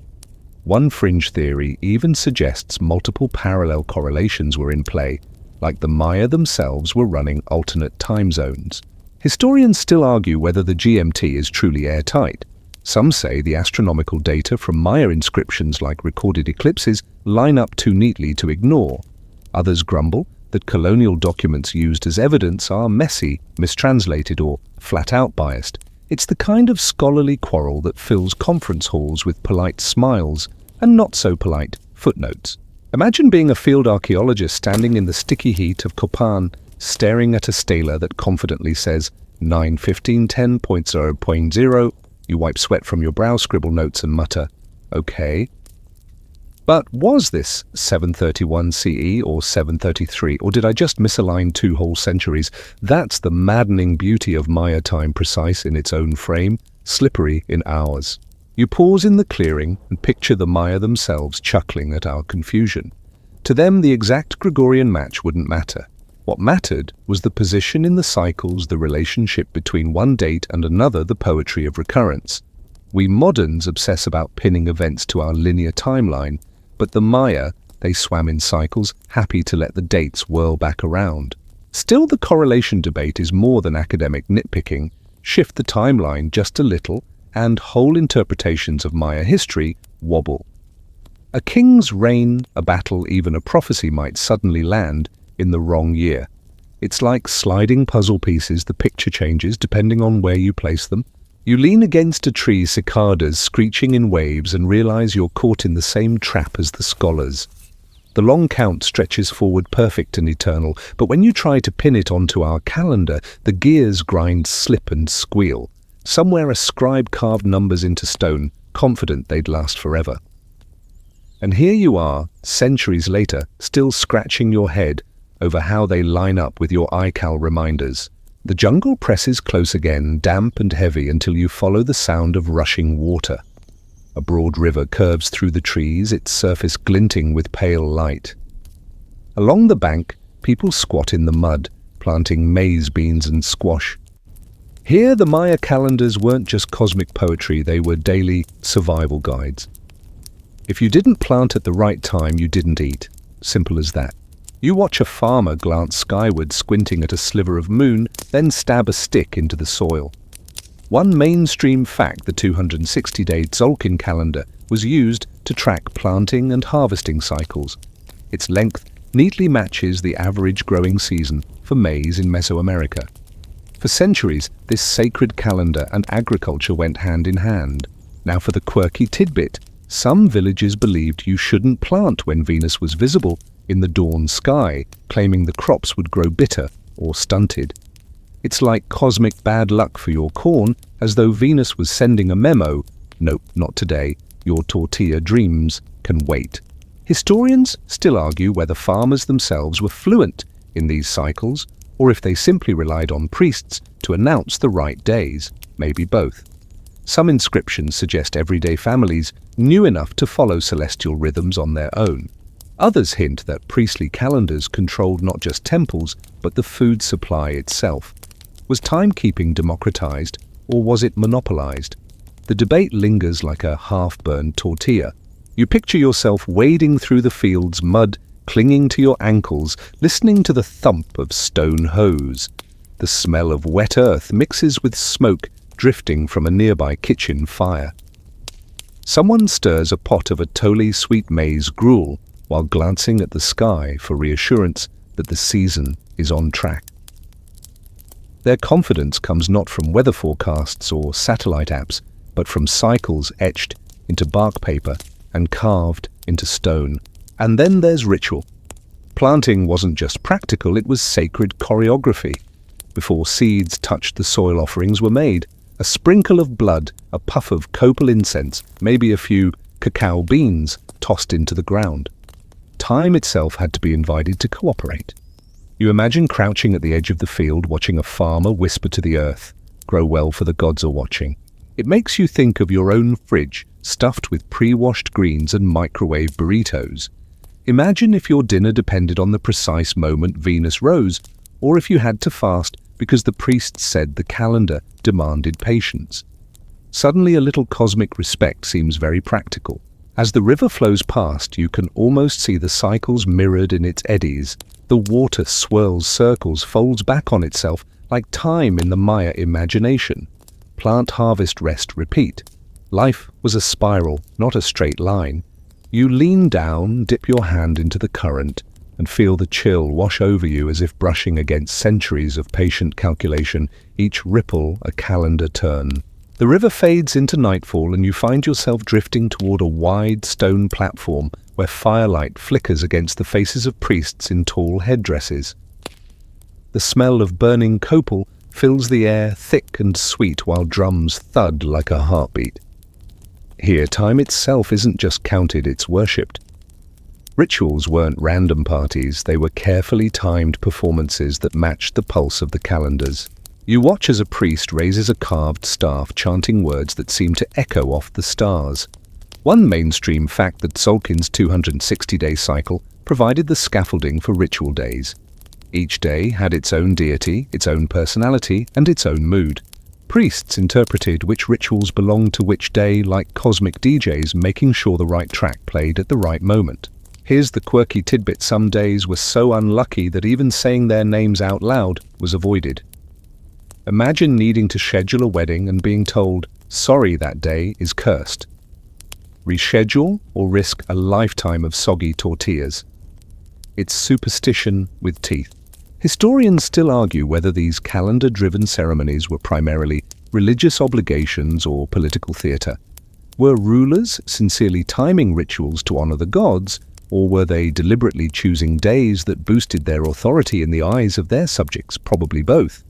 One fringe theory even suggests multiple parallel correlations were in play, like the Maya themselves were running alternate time zones. Historians still argue whether the GMT is truly airtight. Some say the astronomical data from Maya inscriptions like recorded eclipses line up too neatly to ignore. Others grumble that colonial documents used as evidence are messy, mistranslated or flat-out biased. It's the kind of scholarly quarrel that fills conference halls with polite smiles and not-so-polite footnotes. Imagine being a field archaeologist standing in the sticky heat of Copan, staring at a stela that confidently says 9:15:10.0.0. You wipe sweat from your brow, scribble notes and mutter, okay. But was this 731 CE or 733, or did I just misalign 2 whole centuries? That's the maddening beauty of Maya time, precise in its own frame, slippery in ours. You pause in the clearing and picture the Maya themselves chuckling at our confusion. To them, the exact Gregorian match wouldn't matter. What mattered was the position in the cycles, the relationship between one date and another, the poetry of recurrence. We moderns obsess about pinning events to our linear timeline, but the Maya, they swam in cycles, happy to let the dates whirl back around. Still, the correlation debate is more than academic nitpicking. Shift the timeline just a little, and whole interpretations of Maya history wobble. A king's reign, a battle, even a prophecy might suddenly land in the wrong year. It's like sliding puzzle pieces, the picture changes depending on where you place them. You lean against a tree, cicadas screeching in waves, and realize you're caught in the same trap as the scholars. The long count stretches forward perfect and eternal, but when you try to pin it onto our calendar, the gears grind, slip and squeal. Somewhere a scribe carved numbers into stone, confident they'd last forever. And here you are, centuries later, still scratching your head over how they line up with your iCal reminders. The jungle presses close again, damp and heavy, until you follow the sound of rushing water. A broad river curves through the trees, its surface glinting with pale light. Along the bank, people squat in the mud, planting maize beans and squash. Here, the Maya calendars weren't just cosmic poetry, they were daily survival guides. If you didn't plant at the right time, you didn't eat. Simple as that. You watch a farmer glance skyward, squinting at a sliver of moon, then stab a stick into the soil. One mainstream fact, the 260-day Tzolk'in calendar, was used to track planting and harvesting cycles. Its length neatly matches the average growing season for maize in Mesoamerica. For centuries, this sacred calendar and agriculture went hand in hand. Now for the quirky tidbit. Some villages believed you shouldn't plant when Venus was visible in the dawn sky, claiming the crops would grow bitter or stunted. It's like cosmic bad luck for your corn, as though Venus was sending a memo, "Nope, not today, your tortilla dreams can wait." Historians still argue whether farmers themselves were fluent in these cycles, or if they simply relied on priests to announce the right days, maybe both. Some inscriptions suggest everyday families knew enough to follow celestial rhythms on their own. Others hint that priestly calendars controlled not just temples, but the food supply itself. Was timekeeping democratized, or was it monopolized? The debate lingers like a half-burned tortilla. You picture yourself wading through the field's mud, clinging to your ankles, listening to the thump of stone hoes. The smell of wet earth mixes with smoke drifting from a nearby kitchen fire. Someone stirs a pot of Atoli sweet maize gruel while glancing at the sky for reassurance that the season is on track. Their confidence comes not from weather forecasts or satellite apps, but from cycles etched into bark paper and carved into stone. And then there's ritual. Planting wasn't just practical, it was sacred choreography. Before seeds touched the soil, offerings were made. A sprinkle of blood, a puff of copal incense, maybe a few cacao beans tossed into the ground. Time itself had to be invited to cooperate. You imagine crouching at the edge of the field, watching a farmer whisper to the earth, "Grow well, for the gods are watching." It makes you think of your own fridge, stuffed with pre-washed greens and microwave burritos. Imagine if your dinner depended on the precise moment Venus rose, or if you had to fast because the priest said the calendar demanded patience. Suddenly a little cosmic respect seems very practical. As the river flows past, you can almost see the cycles mirrored in its eddies. The water swirls circles, folds back on itself, like time in the Maya imagination. Plant, harvest, rest, repeat. Life was a spiral, not a straight line. You lean down, dip your hand into the current, and feel the chill wash over you as if brushing against centuries of patient calculation, each ripple a calendar turn. The river fades into nightfall and you find yourself drifting toward a wide stone platform where firelight flickers against the faces of priests in tall headdresses. The smell of burning copal fills the air thick and sweet while drums thud like a heartbeat. Here, time itself isn't just counted, it's worshipped. Rituals weren't random parties, they were carefully timed performances that matched the pulse of the calendars. You watch as a priest raises a carved staff, chanting words that seem to echo off the stars. One mainstream fact that Tzolk'in's 260-day cycle provided the scaffolding for ritual days. Each day had its own deity, its own personality, and its own mood. Priests interpreted which rituals belonged to which day like cosmic DJs, making sure the right track played at the right moment. Here's the quirky tidbit: some days were so unlucky that even saying their names out loud was avoided. Imagine needing to schedule a wedding and being told, "Sorry, that day is cursed." Reschedule or risk a lifetime of soggy tortillas. It's superstition with teeth. Historians still argue whether these calendar-driven ceremonies were primarily religious obligations or political theater. Were rulers sincerely timing rituals to honor the gods, or were they deliberately choosing days that boosted their authority in the eyes of their subjects? Probably both.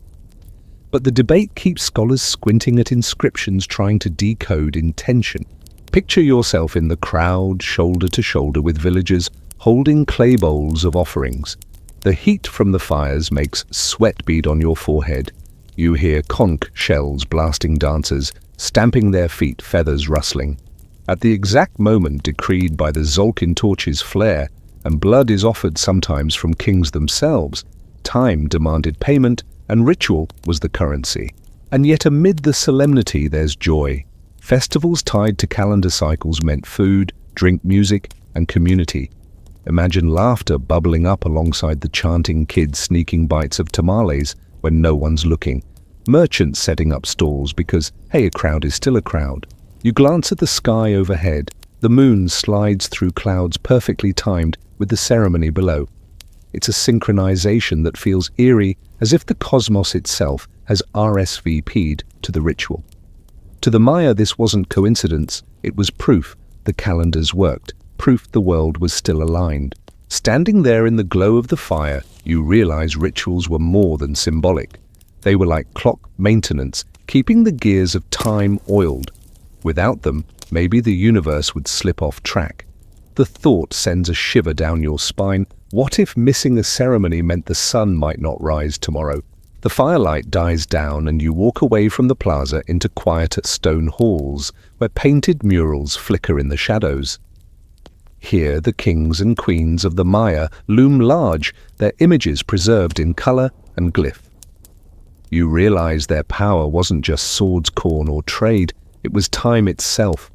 But the debate keeps scholars squinting at inscriptions, trying to decode intention. Picture yourself in the crowd, shoulder to shoulder with villagers, holding clay bowls of offerings. The heat from the fires makes sweat bead on your forehead. You hear conch shells blasting dancers, stamping their feet, feathers rustling. At the exact moment decreed by the Zolkin torch's flare, and blood is offered sometimes from kings themselves, time demanded payment, and ritual was the currency. And yet amid the solemnity there's joy. Festivals tied to calendar cycles meant food, drink, music, and community. Imagine laughter bubbling up alongside the chanting kids sneaking bites of tamales when no one's looking. Merchants setting up stalls because, hey, a crowd is still a crowd. You glance at the sky overhead. The moon slides through clouds perfectly timed with the ceremony below. It's a synchronization that feels eerie, as if the cosmos itself has RSVP'd to the ritual. To the Maya, this wasn't coincidence. It was proof the calendars worked, proof the world was still aligned. Standing there in the glow of the fire, you realize rituals were more than symbolic. They were like clock maintenance, keeping the gears of time oiled. Without them, maybe the universe would slip off track. The thought sends a shiver down your spine. What if missing a ceremony meant the sun might not rise tomorrow? The firelight dies down and you walk away from the plaza into quieter stone halls where painted murals flicker in the shadows. Here the kings and queens of the Maya loom large, their images preserved in color and glyph. You realize their power wasn't just swords, corn, or trade, it was time itself.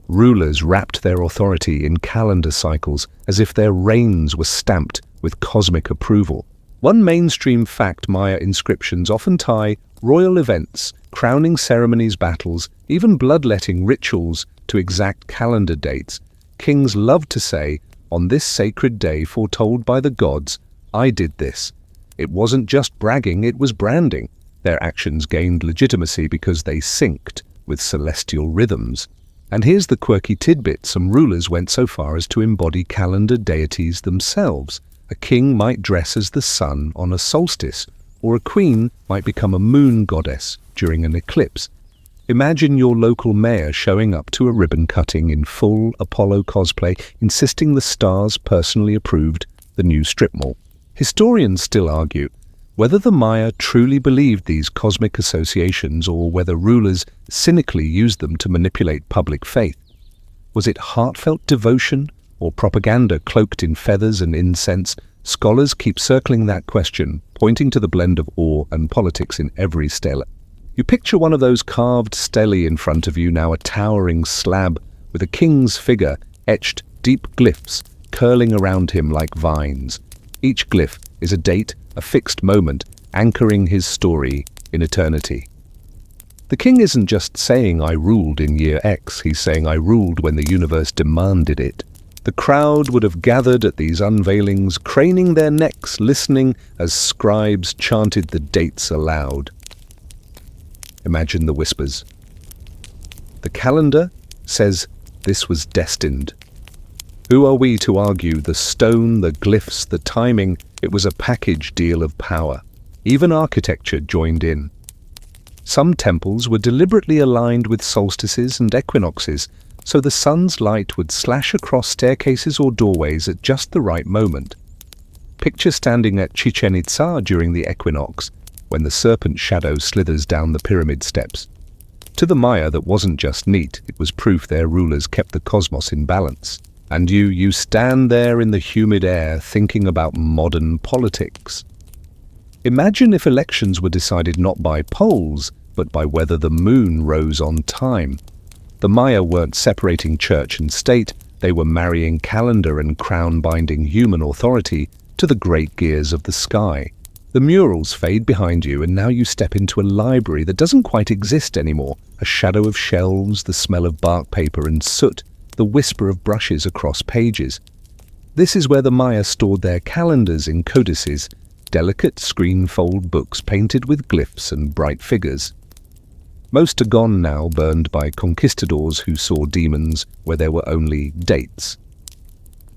Rulers wrapped their authority in calendar cycles as if their reigns were stamped with cosmic approval. One mainstream fact: Maya inscriptions often tie royal events, crowning ceremonies, battles, even bloodletting rituals to exact calendar dates. Kings loved to say, on this sacred day foretold by the gods, I did this. It wasn't just bragging, it was branding. Their actions gained legitimacy because they synced with celestial rhythms. And here's the quirky tidbit: some rulers went so far as to embody calendar deities themselves. A king might dress as the sun on a solstice, or a queen might become a moon goddess during an eclipse. Imagine your local mayor showing up to a ribbon cutting in full Apollo cosplay, insisting the stars personally approved the new strip mall. Historians still argue whether the Maya truly believed these cosmic associations or whether rulers cynically used them to manipulate public faith. Was it heartfelt devotion or propaganda cloaked in feathers and incense? Scholars keep circling that question, pointing to the blend of awe and politics in every stele. You picture one of those carved stelae in front of you, now a towering slab with a king's figure etched deep glyphs curling around him like vines. Each glyph is a date, a fixed moment, anchoring his story in eternity. The king isn't just saying, I ruled in year X, he's saying, I ruled when the universe demanded it. The crowd would have gathered at these unveilings, craning their necks, listening as scribes chanted the dates aloud. Imagine the whispers. The calendar says this was destined. Who are we to argue the stone, the glyphs, the timing? It was a package deal of power. Even architecture joined in. Some temples were deliberately aligned with solstices and equinoxes, so the sun's light would slash across staircases or doorways at just the right moment. Picture standing at Chichen Itza during the equinox, when the serpent shadow slithers down the pyramid steps. To the Maya, that wasn't just neat, it was proof their rulers kept the cosmos in balance. And you stand there in the humid air thinking about modern politics. Imagine if elections were decided not by polls, but by whether the moon rose on time. The Maya weren't separating church and state, they were marrying calendar and crown-binding human authority to the great gears of the sky. The murals fade behind you, and now you step into a library that doesn't quite exist anymore. A shadow of shelves, the smell of bark paper and soot, the whisper of brushes across pages. This is where the Maya stored their calendars in codices, delicate screen-fold books painted with glyphs and bright figures. Most are gone now, burned by conquistadors who saw demons where there were only dates.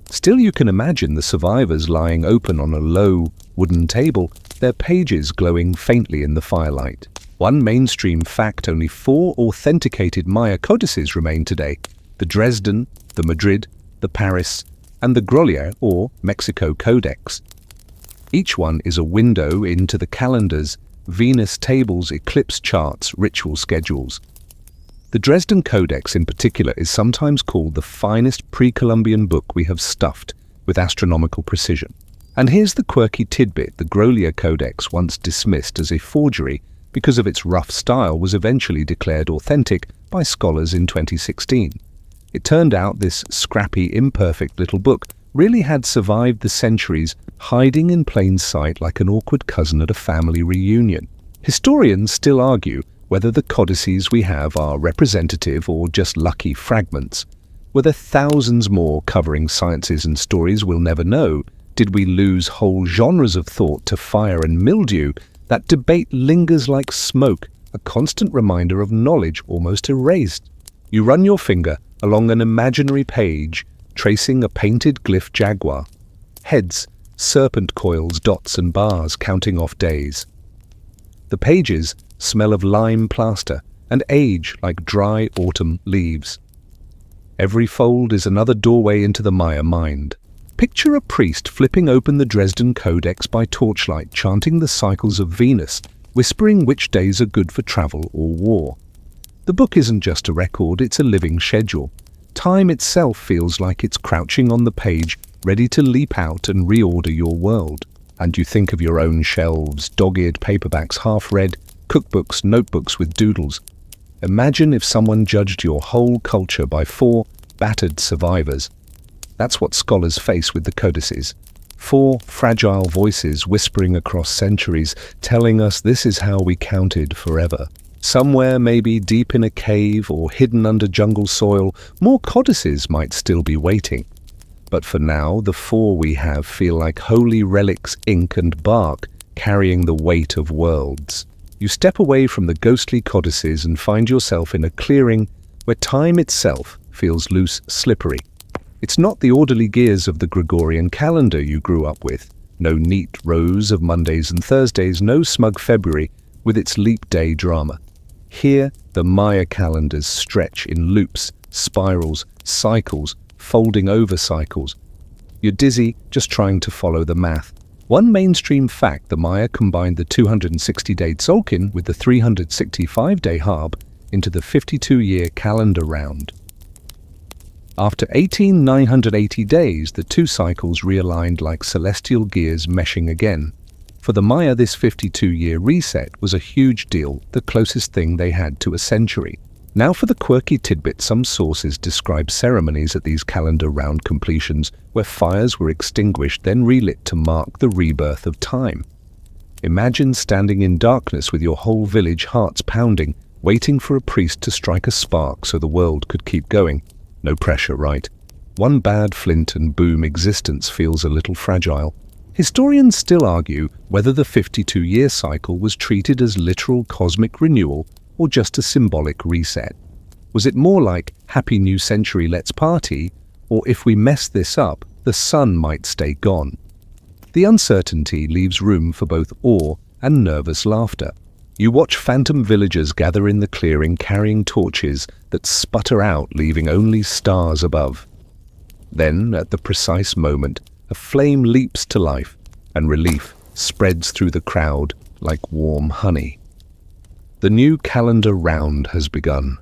Still, you can imagine the survivors lying open on a low wooden table, their pages glowing faintly in the firelight. One mainstream fact: only 4 authenticated Maya codices remain today: the Dresden, the Madrid, the Paris, and the Grolier or Mexico Codex. Each one is a window into the calendars Venus tables, eclipse charts, ritual schedules. The Dresden Codex in particular is sometimes called the finest pre-Columbian book we have stuffed with astronomical precision. And here's the quirky tidbit: the Grolier Codex, once dismissed as a forgery because of its rough style, was eventually declared authentic by scholars in 2016. It turned out this scrappy, imperfect little book really had survived the centuries, hiding in plain sight like an awkward cousin at a family reunion. Historians still argue whether the codices we have are representative or just lucky fragments. Were there thousands more covering sciences and stories we'll never know? Did we lose whole genres of thought to fire and mildew? That debate lingers like smoke, a constant reminder of knowledge almost erased. You run your finger along an imaginary page, tracing a painted glyph jaguar. Heads, serpent coils, dots and bars counting off days. The pages smell of lime plaster and age like dry autumn leaves. Every fold is another doorway into the Maya mind. Picture a priest flipping open the Dresden Codex by torchlight, chanting the cycles of Venus, whispering which days are good for travel or war. The book isn't just a record, it's a living schedule. Time itself feels like it's crouching on the page, ready to leap out and reorder your world. And you think of your own shelves, dog-eared paperbacks half read, cookbooks, notebooks with doodles. Imagine if someone judged your whole culture by 4 battered survivors. That's what scholars face with the codices. 4 fragile voices whispering across centuries, telling us this is how we counted forever. Somewhere, maybe deep in a cave or hidden under jungle soil, more codices might still be waiting. But for now, the 4 we have feel like holy relics, ink and bark, carrying the weight of worlds. You step away from the ghostly codices and find yourself in a clearing where time itself feels loose, slippery. It's not the orderly gears of the Gregorian calendar you grew up with. No neat rows of Mondays and Thursdays, no smug February with its leap day drama. Here, the Maya calendars stretch in loops, spirals, cycles, folding over cycles. You're dizzy just trying to follow the math. One mainstream fact: the Maya combined the 260-day Tzolk'in with the 365-day Hab into the 52-year calendar round. After 18,980 days, the 2 cycles realigned like celestial gears meshing again. For the Maya, this 52-year reset was a huge deal, the closest thing they had to a century. Now for the quirky tidbit: some sources describe ceremonies at these calendar round completions where fires were extinguished, then relit to mark the rebirth of time. Imagine standing in darkness with your whole village hearts pounding, waiting for a priest to strike a spark so the world could keep going. No pressure, right? One bad flint and boom, existence feels a little fragile. Historians still argue whether the 52-year cycle was treated as literal cosmic renewal or just a symbolic reset. Was it more like, happy new century, let's party, or if we mess this up, the sun might stay gone? The uncertainty leaves room for both awe and nervous laughter. You watch phantom villagers gather in the clearing carrying torches that sputter out, leaving only stars above. Then, at the precise moment, a flame leaps to life, and relief spreads through the crowd like warm honey. The new calendar round has begun.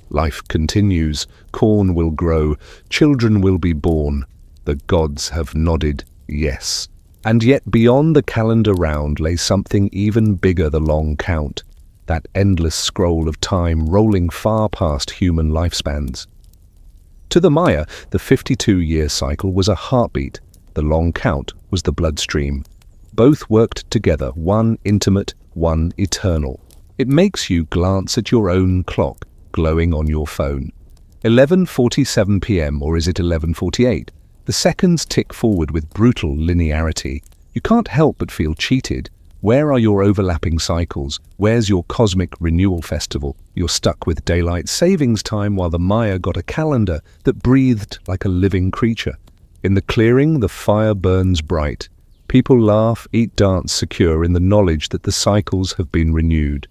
Life continues, corn will grow, children will be born. The gods have nodded yes. And yet beyond the calendar round lay something even bigger: the long count, that endless scroll of time rolling far past human lifespans. To the Maya, the 52-year cycle was a heartbeat. The long count was the bloodstream. Both worked together, one intimate, one eternal. It makes you glance at your own clock, glowing on your phone. 11:47 p.m. or is it 11:48? The seconds tick forward with brutal linearity. You can't help but feel cheated. Where are your overlapping cycles? Where's your cosmic renewal festival? You're stuck with daylight savings time while the Maya got a calendar that breathed like a living creature. In the clearing, the fire burns bright. People laugh, eat, dance, secure in the knowledge that the cycles have been renewed.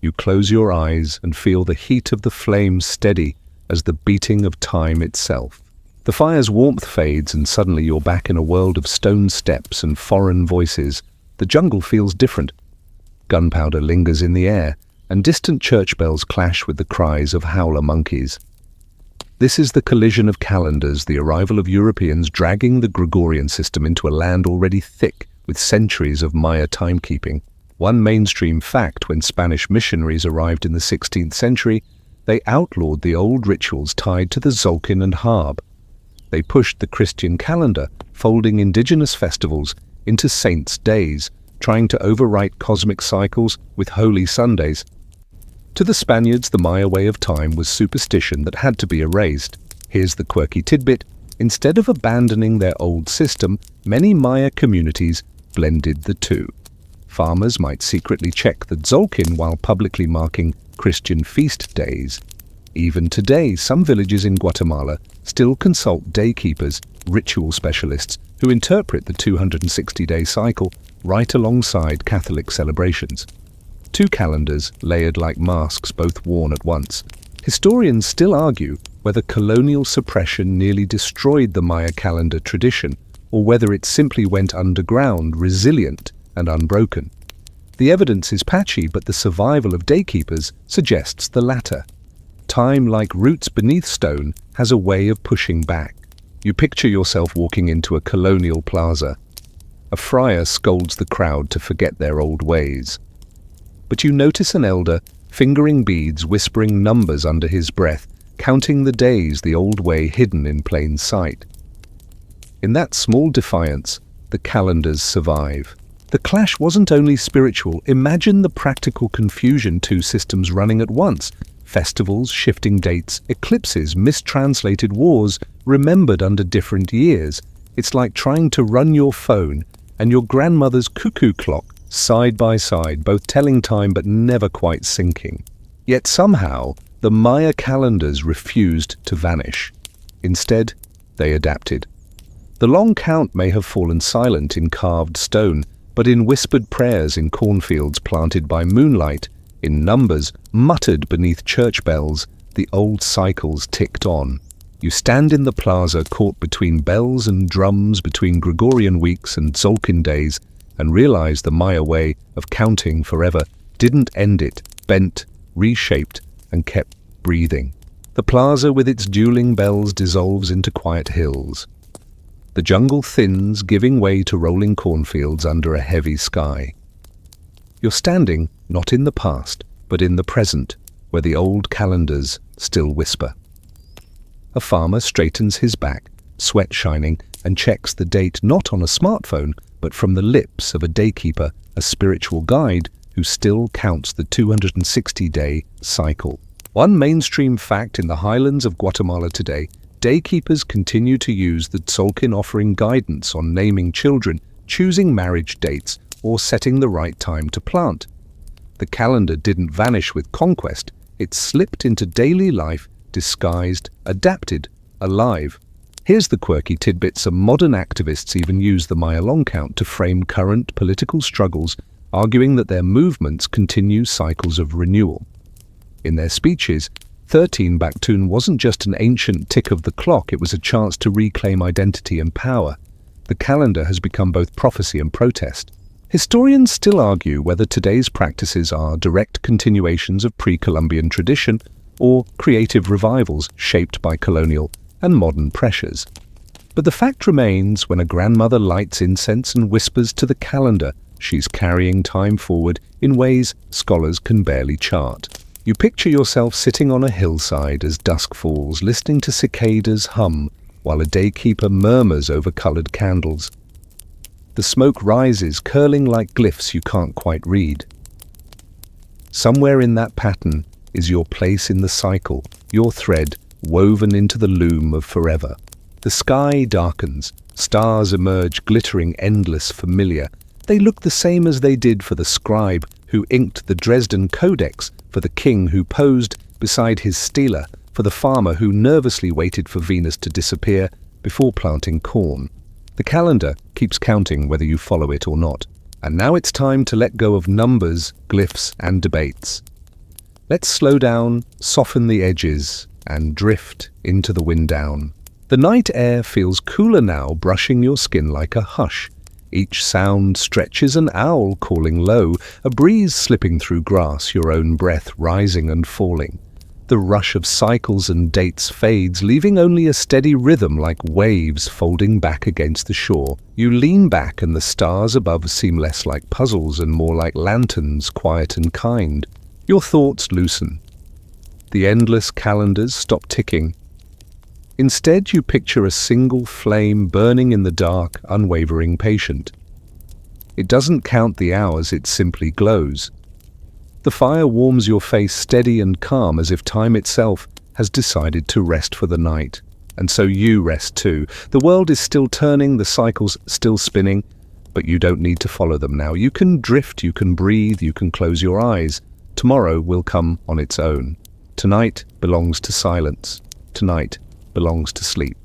You close your eyes and feel the heat of the flames steady as the beating of time itself. The fire's warmth fades and suddenly you're back in a world of stone steps and foreign voices. The jungle feels different. Gunpowder lingers in the air, and distant church bells clash with the cries of howler monkeys. This is the collision of calendars, the arrival of Europeans dragging the Gregorian system into a land already thick with centuries of Maya timekeeping. One mainstream fact: when Spanish missionaries arrived in the 16th century, they outlawed the old rituals tied to the Tzolk'in and Harb. They pushed the Christian calendar, folding indigenous festivals into saints' days, trying to overwrite cosmic cycles with holy Sundays. To the Spaniards, the Maya way of time was superstition that had to be erased. Here's the quirky tidbit: instead of abandoning their old system, many Maya communities blended the two. Farmers might secretly check the Tzolk'in while publicly marking Christian feast days. Even today, some villages in Guatemala still consult daykeepers, ritual specialists, who interpret the 260-day cycle right alongside Catholic celebrations. Two calendars layered like masks, both worn at once. Historians still argue whether colonial suppression nearly destroyed the Maya calendar tradition, or whether it simply went underground, resilient and unbroken. The evidence is patchy, but the survival of daykeepers suggests the latter. Time, like roots beneath stone, has a way of pushing back. You picture yourself walking into a colonial plaza. A friar scolds the crowd to forget their old ways. But you notice an elder fingering beads, whispering numbers under his breath, counting the days the old way hidden in plain sight. In that small defiance, the calendars survive. The clash wasn't only spiritual. Imagine the practical confusion: two systems running at once. Festivals, shifting dates, eclipses, mistranslated wars, remembered under different years. It's like trying to run your phone and your grandmother's cuckoo clock side by side, both telling time but never quite syncing. Yet somehow, the Maya calendars refused to vanish. Instead, they adapted. The long count may have fallen silent in carved stone, but in whispered prayers in cornfields planted by moonlight, in numbers muttered beneath church bells, the old cycles ticked on. You stand in the plaza, caught between bells and drums, between Gregorian weeks and Tzolk'in days, and realize the Maya way of counting forever didn't end it, bent, reshaped, and kept breathing. The plaza with its dueling bells dissolves into quiet hills. The jungle thins, giving way to rolling cornfields under a heavy sky. You're standing not in the past, but in the present, where the old calendars still whisper. A farmer straightens his back, sweat shining, and checks the date not on a smartphone, but from the lips of a daykeeper, a spiritual guide who still counts the 260-day cycle. One mainstream fact in the highlands of Guatemala today: daykeepers continue to use the Tzolk'in, offering guidance on naming children, choosing marriage dates, or setting the right time to plant. The calendar didn't vanish with conquest. It slipped into daily life, disguised, adapted, alive. Here's the quirky tidbit: some modern activists even use the Maya long count to frame current political struggles, arguing that their movements continue cycles of renewal. In their speeches, 13 Baktun wasn't just an ancient tick of the clock, it was a chance to reclaim identity and power. The calendar has become both prophecy and protest. Historians still argue whether today's practices are direct continuations of pre-Columbian tradition or creative revivals shaped by colonial and modern pressures. But the fact remains: when a grandmother lights incense and whispers to the calendar, she's carrying time forward in ways scholars can barely chart. You picture yourself sitting on a hillside as dusk falls, listening to cicadas hum, while a daykeeper murmurs over colored candles. The smoke rises, curling like glyphs you can't quite read. Somewhere in that pattern is your place in the cycle, your thread woven into the loom of forever. The sky darkens, stars emerge, glittering, endless, familiar. They look the same as they did for the scribe who inked the Dresden Codex, for the king who posed beside his stela, for the farmer who nervously waited for Venus to disappear before planting corn. The calendar keeps counting whether you follow it or not. And now it's time to let go of numbers, glyphs, and debates. Let's slow down, soften the edges, and drift into the wind down. The night air feels cooler now, brushing your skin like a hush. Each sound stretches, an owl calling low, a breeze slipping through grass, your own breath rising and falling. The rush of cycles and dates fades, leaving only a steady rhythm like waves folding back against the shore. You lean back and the stars above seem less like puzzles and more like lanterns, quiet and kind. Your thoughts loosen. The endless calendars stop ticking. Instead, you picture a single flame burning in the dark, unwavering, patient. It doesn't count the hours, it simply glows. The fire warms your face steady and calm, as if time itself has decided to rest for the night. And so you rest too. The world is still turning, the cycles still spinning, but you don't need to follow them now. You can drift, you can breathe, you can close your eyes. Tomorrow will come on its own. Tonight belongs to silence. Tonight belongs to sleep.